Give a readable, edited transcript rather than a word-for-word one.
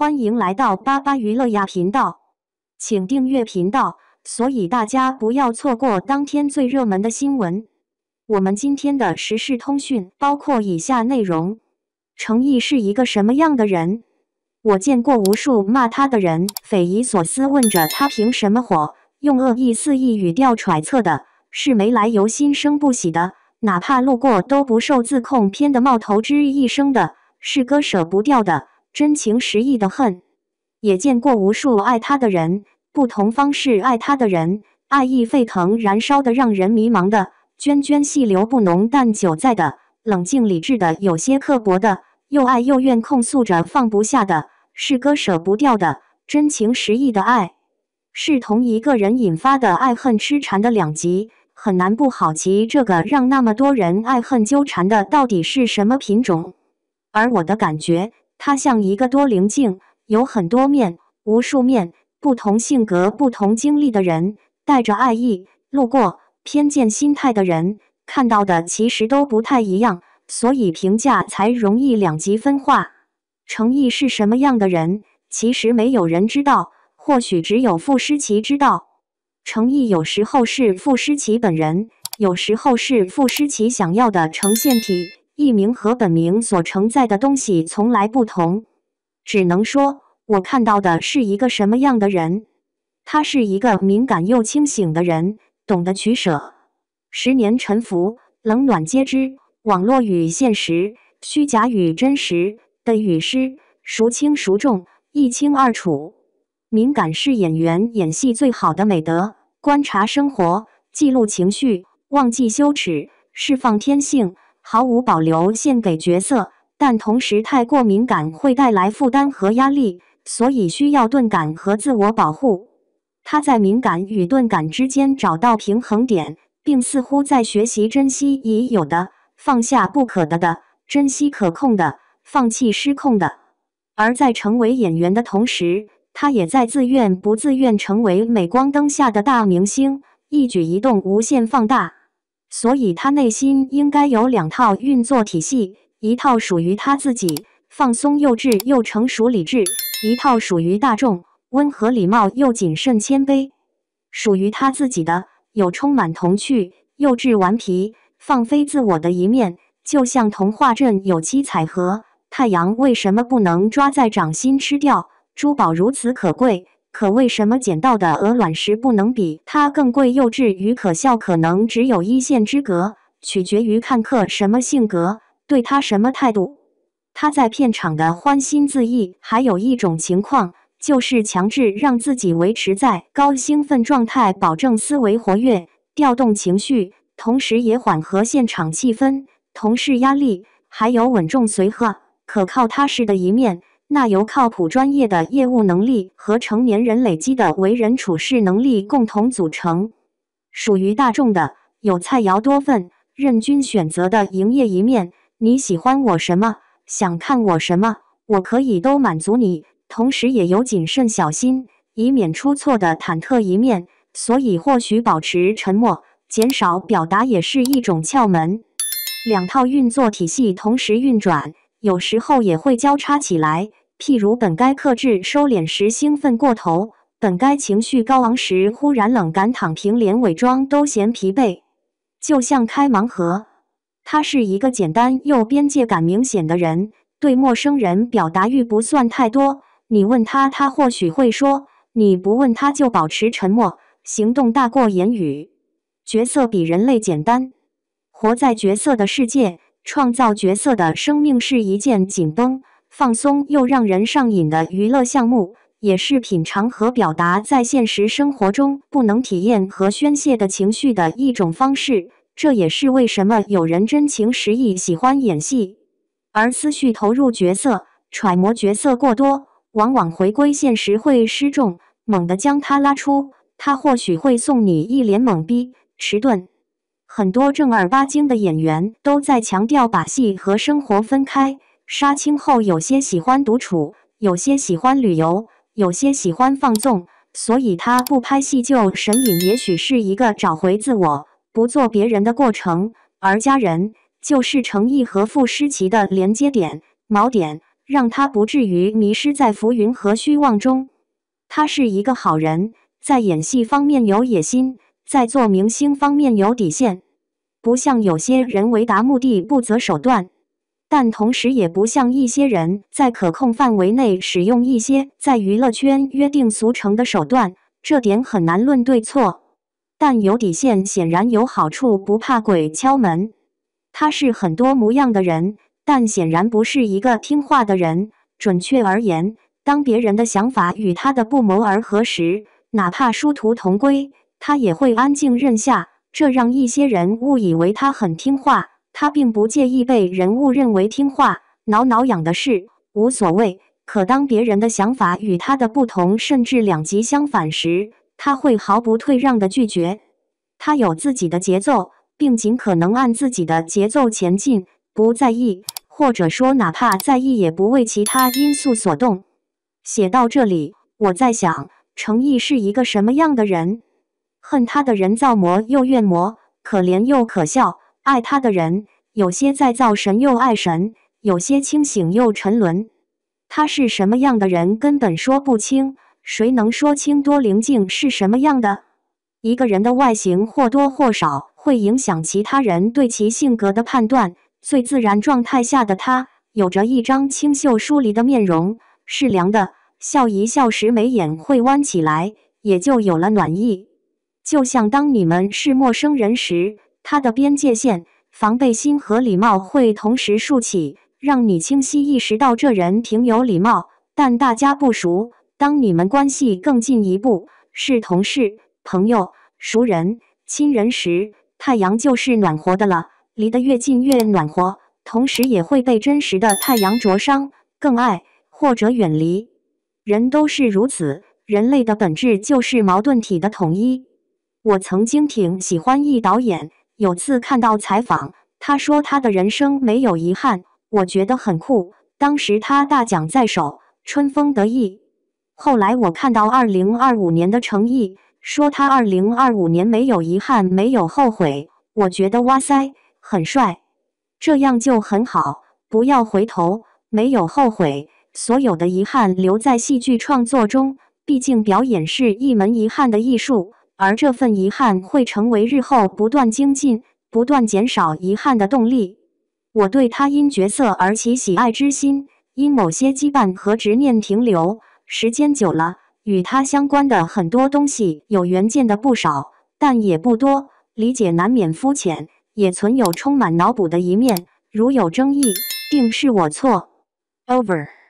欢迎来到巴巴娱乐呀频道，请订阅频道，所以大家不要错过当天最热门的新闻。我们今天的时事通讯包括以下内容：程毅是一个什么样的人？我见过无数骂他的人，匪夷所思问着他凭什么火，用恶意肆意语调揣测的是没来由心生不喜的，哪怕路过都不受自控偏的冒头之一生的，是割舍不掉的真情实意的恨。也见过无数爱他的人，不同方式爱他的人，爱意沸腾燃烧的让人迷茫的，涓涓细流不浓但久在的，冷静理智的有些刻薄的，又爱又怨控诉着放不下的，是割舍不掉的真情实意的爱。是同一个人引发的爱恨痴缠的两极，很难不好奇这个让那么多人爱恨纠缠的到底是什么品种。而我的感觉，他像一个多棱镜，有很多面，无数面，不同性格不同经历的人，带着爱意路过偏见心态的人，看到的其实都不太一样，所以评价才容易两极分化。程毅是什么样的人，其实没有人知道，或许只有傅诗琪知道。程毅有时候是傅诗琪本人，有时候是傅诗琪想要的呈现体，艺名和本名所承载的东西从来不同。只能说，我看到的是一个什么样的人？他是一个敏感又清醒的人，懂得取舍。10年沉浮，冷暖皆知，网络与现实，虚假与真实的与失，孰轻孰重，一清二楚。敏感是演员演戏最好的美德，观察生活，记录情绪，忘记羞耻，释放天性，毫无保留献给角色，但同时太过敏感会带来负担和压力，所以需要钝感和自我保护。他在敏感与钝感之间找到平衡点，并似乎在学习珍惜已有的，放下不可得的，珍惜可控的，放弃失控的。而在成为演员的同时，他也在自愿不自愿成为镁光灯下的大明星，一举一动无限放大。所以他内心应该有2套运作体系，一套属于他自己，放松幼稚又成熟理智；一套属于大众，温和礼貌又谨慎谦卑。属于他自己的，有充满童趣、幼稚顽皮、放飞自我的一面，就像童话镇有七彩河，太阳为什么不能抓在掌心吃掉？珠宝如此可贵，可为什么捡到的鹅卵石不能比它更贵？幼稚与可笑可能只有一线之隔，取决于看客什么性格，对他什么态度。他在片场的欢欣自缢，还有一种情况，就是强制让自己维持在高兴奋状态，保证思维活跃，调动情绪，同时也缓和现场气氛，同事压力，还有稳重随和、可靠踏实的一面。那由靠谱专业的业务能力和成年人累积的为人处事能力共同组成。属于大众的，有菜肴多份、任君选择的营业一面，你喜欢我什么，想看我什么，我可以都满足你，同时也有谨慎小心，以免出错的忐忑一面，所以或许保持沉默，减少表达也是一种窍门。2套运作体系同时运转，有时候也会交叉起来。譬如本该克制收敛时兴奋过头，本该情绪高昂时忽然冷感躺平，连伪装都嫌疲惫。就像开盲盒，他是一个简单又边界感明显的人，对陌生人表达欲不算太多，你问他，他或许会说，你不问他就保持沉默，行动大过言语。角色比人类简单，活在角色的世界，创造角色的生命是一件紧绷放松又让人上瘾的娱乐项目，也是品尝和表达在现实生活中不能体验和宣泄的情绪的一种方式。这也是为什么有人真情实意喜欢演戏，而思绪投入角色、揣摩角色过多，往往回归现实会失重，猛地将他拉出，他或许会送你一脸懵逼、迟钝。很多正儿八经的演员都在强调把戏和生活分开。杀青后，有些喜欢独处，有些喜欢旅游，有些喜欢放纵，所以他不拍戏就神隐，也许是一个找回自我、不做别人的过程。而家人就是程毅和傅诗琪的连接点、锚点，让他不至于迷失在浮云和虚妄中。他是一个好人，在演戏方面有野心，在做明星方面有底线，不像有些人为达目的不择手段，但同时也不像一些人在可控范围内使用一些在娱乐圈约定俗成的手段，这点很难论对错。但有底线显然有好处，不怕鬼敲门。他是很多模样的人，但显然不是一个听话的人。准确而言，当别人的想法与他的不谋而合时，哪怕殊途同归，他也会安静认下，这让一些人误以为他很听话。他并不介意被人误认为听话，挠挠痒的事无所谓。可当别人的想法与他的不同，甚至两极相反时，他会毫不退让地拒绝。他有自己的节奏，并尽可能按自己的节奏前进，不在意，或者说哪怕在意也不为其他因素所动。写到这里，我在想，程毅是一个什么样的人？恨他的人造魔又怨魔，可怜又可笑；爱他的人，有些在造神又爱神，有些清醒又沉沦。他是什么样的人，根本说不清。谁能说清多灵静是什么样的？一个人的外形或多或少会影响其他人对其性格的判断。最自然状态下的他，有着一张清秀疏离的面容，是凉的，笑一笑时眉眼会弯起来，也就有了暖意。就像当你们是陌生人时，他的边界线、防备心和礼貌会同时竖起，让你清晰意识到这人挺有礼貌。但大家不熟，当你们关系更进一步，是同事、朋友、熟人、亲人时，太阳就是暖和的了。离得越近越暖和，同时也会被真实的太阳灼伤，更爱或者远离。人都是如此，人类的本质就是矛盾体的统一。我曾经挺喜欢一导演，有次看到采访，他说他的人生没有遗憾，我觉得很酷。当时他大奖在手，春风得意。后来我看到2025年的程毅，说他2025年没有遗憾，没有后悔，我觉得哇塞，很帅，这样就很好，不要回头，没有后悔，所有的遗憾留在戏剧创作中，毕竟表演是一门遗憾的艺术，而这份遗憾会成为日后不断精进、不断减少遗憾的动力。我对他因角色而起喜爱之心，因某些羁绊和执念停留，时间久了，与他相关的很多东西有原件的不少，但也不多，理解难免肤浅，也存有充满脑补的一面，如有争议，定是我错。Over。